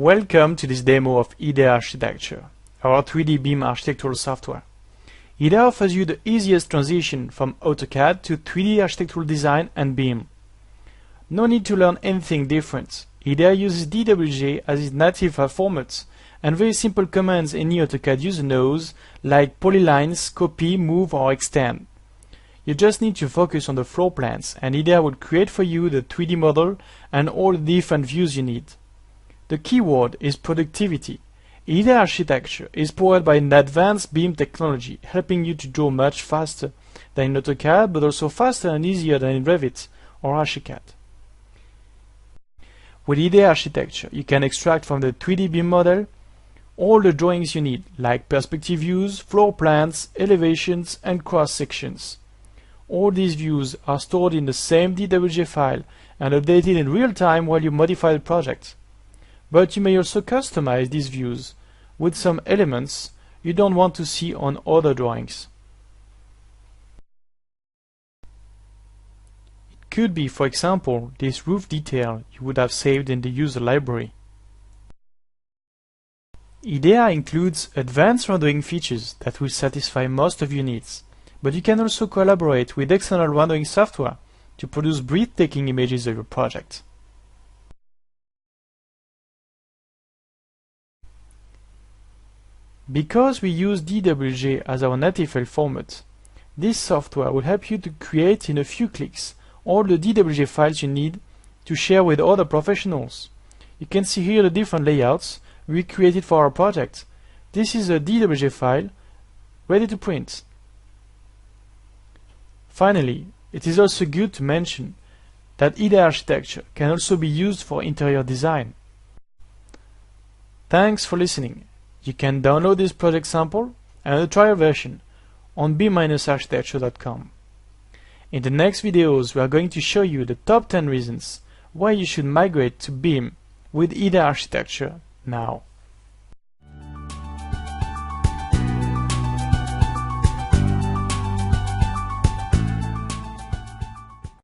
Welcome to this demo of IDE Architecture, our 3D BIM architectural software. IDE offers you the easiest transition from AutoCAD to 3D architectural design and BIM. No need to learn anything different. IDE uses DWG as its native format, and very simple commands any AutoCAD user knows, like polylines, copy, move or extend. You just need to focus on the floor plans, and IDE will create for you the 3D model and all the different views you need. The keyword is productivity. IDE Architecture is powered by an advanced BIM technology, helping you to draw much faster than in AutoCAD, but also faster and easier than in Revit or Archicad. With IDE Architecture, you can extract from the 3D BIM model all the drawings you need, like perspective views, floor plans, elevations, and cross-sections. All these views are stored in the same DWG file and updated in real time while you modify the project. But you may also customize these views with some elements you don't want to see on other drawings. It could be, for example, this roof detail you would have saved in the user library. IDE includes advanced rendering features that will satisfy most of your needs, but you can also collaborate with external rendering software to produce breathtaking images of your project. Because we use DWG as our native file format, this software will help you to create in a few clicks all the DWG files you need to share with other professionals. You can see here the different layouts we created for our project. This is a DWG file ready to print. Finally, it is also good to mention that IDE Architecture can also be used for interior design. Thanks for listening. You can download this project sample and a trial version on bim-architecture.com. In the next videos, we are going to show you the top 10 reasons why you should migrate to BIM with IDE Architecture now.